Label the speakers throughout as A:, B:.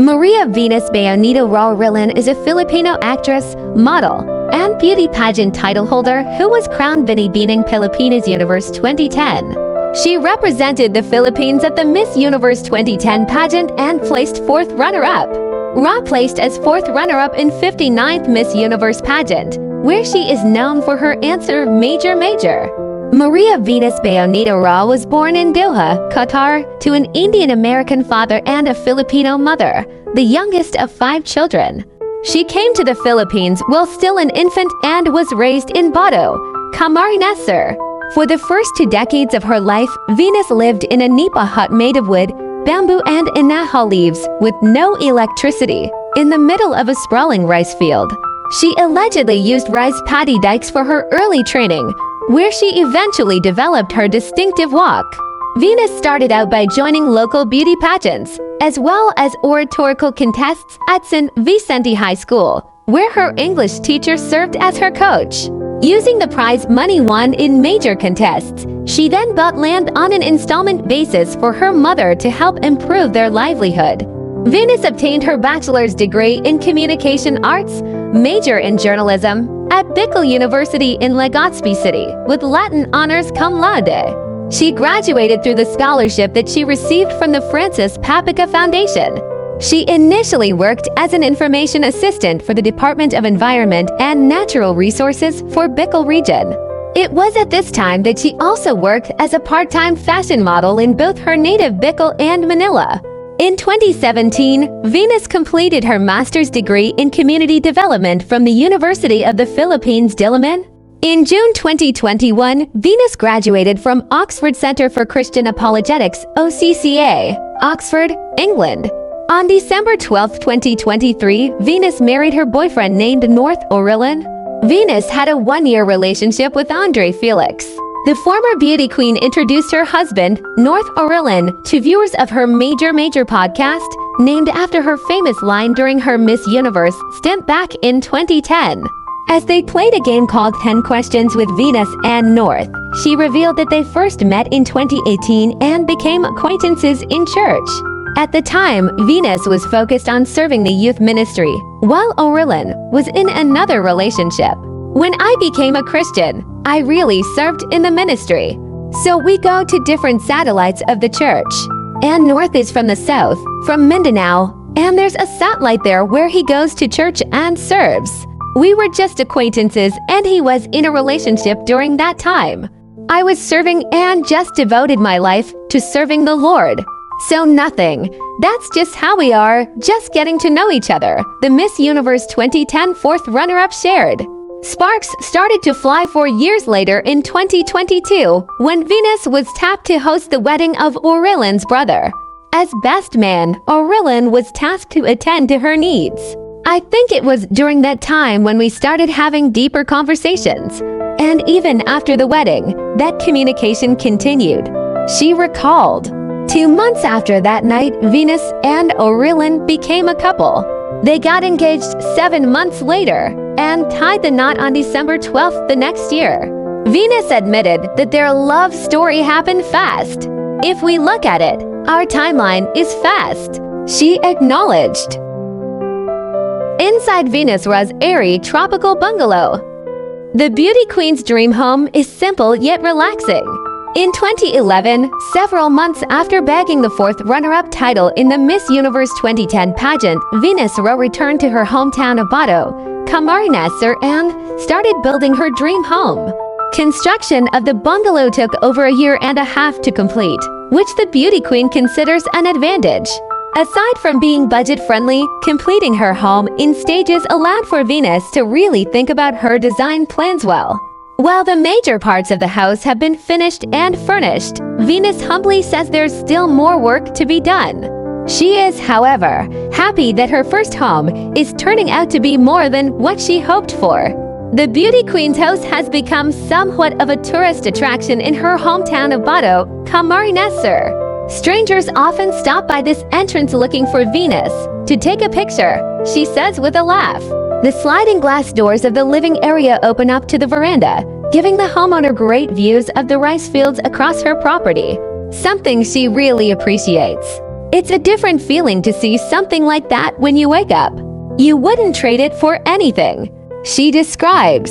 A: Maria Venus Bayanito Orillan is a Filipino actress, model, and beauty pageant title holder who was crowned Binibining Pilipinas Universe 2010. She represented the Philippines at the Miss Universe 2010 pageant and placed 4th runner-up. Ra placed as 4th runner-up in 59th Miss Universe pageant, where she is known for her answer Major. Maria Venus Bayanito Ra was born in Doha, Qatar, to an Indian-American father and a Filipino mother, the youngest of 5 children. She came to the Philippines while still an infant and was raised in Bato, Camari-ness Sur. For the first 2 decades of her life, Venus lived in a nipa hut made of wood, bamboo and inaho leaves, with no electricity, in the middle of a sprawling rice field. She allegedly used rice paddy dikes for her early training, where she eventually developed her distinctive walk. Venus started out by joining local beauty pageants, as well as oratorical contests at San Vicente High School, where her English teacher served as her coach. Using the prize money won in major contests, she then bought land on an installment basis for her mother to help improve their livelihood. Venus obtained her bachelor's degree in communication arts, major in journalism, at Bicol University in Legazpi City, with Latin honors cum laude. She graduated through the scholarship that she received from the Francis Papica Foundation. She initially worked as an information assistant for the Department of Environment and Natural Resources for Bicol region. It was at this time that she also worked as a part-time fashion model in both her native Bicol and Manila. In 2017, Venus completed her master's degree in community development from the University of the Philippines, Diliman. In June 2021, Venus graduated from Oxford Centre for Christian Apologetics, OCCA, Oxford, England. On December 12, 2023, Venus married her boyfriend named North Orillan. Venus had a 1-year relationship with Andre Felix. The former beauty queen introduced her husband, North Orillan, to viewers of her Major podcast, named after her famous line during her Miss Universe stint back in 2010. As they played a game called 10 Questions with Venus and North, she revealed that they first met in 2018 and became acquaintances in church. At the time, Venus was focused on serving the youth ministry, while Orillan was in another relationship. When I became a Christian, I really served in the ministry. So we go to different satellites of the church. And North is from the south, from Mindanao, and there's a satellite there where he goes to church and serves. We were just acquaintances and he was in a relationship during that time. I was serving and just devoted my life to serving the Lord. So nothing. That's just how we are, just getting to know each other, the Miss Universe 2010 4th runner-up shared. Sparks started to fly 4 years later in 2022, when Venus was tapped to host the wedding of Orillan's brother. As best man, Orillan was tasked to attend to her needs. I think it was during that time when we started having deeper conversations. And even after the wedding, that communication continued. She recalled. 2 months after that night, Venus and Orillan became a couple. They got engaged 7 months later and tied the knot on December 12th the next year. Venus admitted that their love story happened fast. If we look at it, our timeline is fast, she acknowledged. Inside Venus Raj's Airy tropical bungalow. The beauty queen's dream home is simple yet relaxing. In 2011, several months after bagging the 4th runner-up title in the Miss Universe 2010 pageant, Venus Raj returned to her hometown of Bato, Camari-ness Sur, and started building her dream home. Construction of the bungalow took over a year and a half to complete, which the beauty queen considers an advantage. Aside from being budget-friendly, completing her home in stages allowed for Venus to really think about her design plans well. While the major parts of the house have been finished and furnished, Venus humbly says there's still more work to be done. She is, however, happy that her first home is turning out to be more than what she hoped for. The beauty queen's house has become somewhat of a tourist attraction in her hometown of Bato, Camari-ness Sur. Strangers often stop by this entrance looking for Venus to take a picture, she says with a laugh. The sliding glass doors of the living area open up to the veranda, giving the homeowner great views of the rice fields across her property, something she really appreciates. It's a different feeling to see something like that when you wake up. You wouldn't trade it for anything. She describes,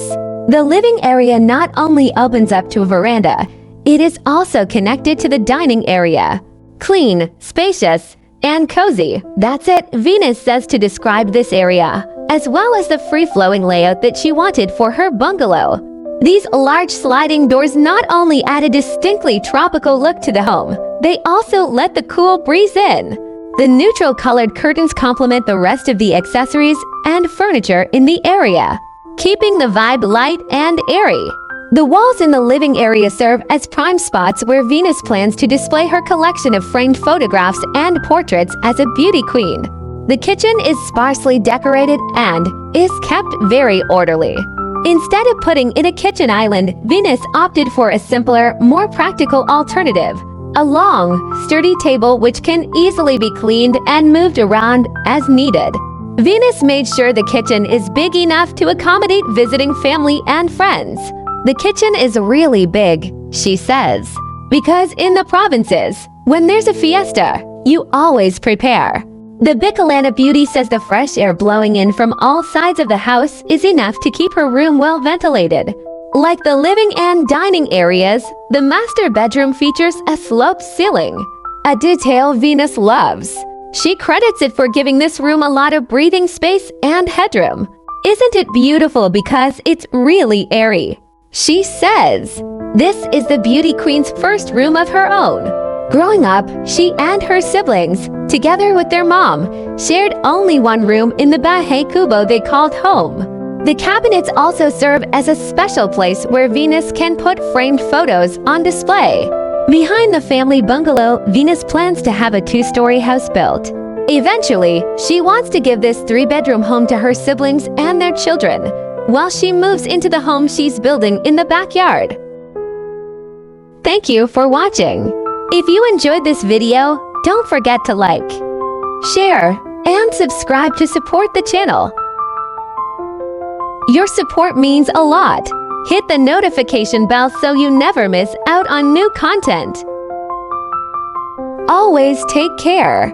A: the living area not only opens up to a veranda, it is also connected to the dining area. Clean, spacious, and cozy. That's it, Venus says to describe this area, as well as the free-flowing layout that she wanted for her bungalow. These large sliding doors not only add a distinctly tropical look to the home, they also let the cool breeze in. The neutral-colored curtains complement the rest of the accessories and furniture in the area, keeping the vibe light and airy. The walls in the living area serve as prime spots where Venus plans to display her collection of framed photographs and portraits as a beauty queen. The kitchen is sparsely decorated and is kept very orderly. Instead of putting in a kitchen island, Venus opted for a simpler, more practical alternative. A long, sturdy table which can easily be cleaned and moved around as needed. Venus made sure the kitchen is big enough to accommodate visiting family and friends. The kitchen is really big, she says, because in the provinces, when there's a fiesta, you always prepare. The Biccolana beauty says the fresh air blowing in from all sides of the house is enough to keep her room well ventilated. Like the living and dining areas, the master bedroom features a sloped ceiling, a detail Venus loves. She credits it for giving this room a lot of breathing space and headroom. Isn't it beautiful because it's really airy? She says, this is the beauty queen's first room of her own. Growing up, she and her siblings, together with their mom, shared only one room in the Bahay Kubo they called home. The cabinets also serve as a special place where Venus can put framed photos on display. Behind the family bungalow, Venus plans to have a 2-story house built. Eventually, she wants to give this 3-bedroom home to her siblings and their children, while she moves into the home she's building in the backyard. Thank you for watching. If you enjoyed this video, don't forget to like, share, and subscribe to support the channel. Your support means a lot. Hit the notification bell so you never miss out on new content. Always take care.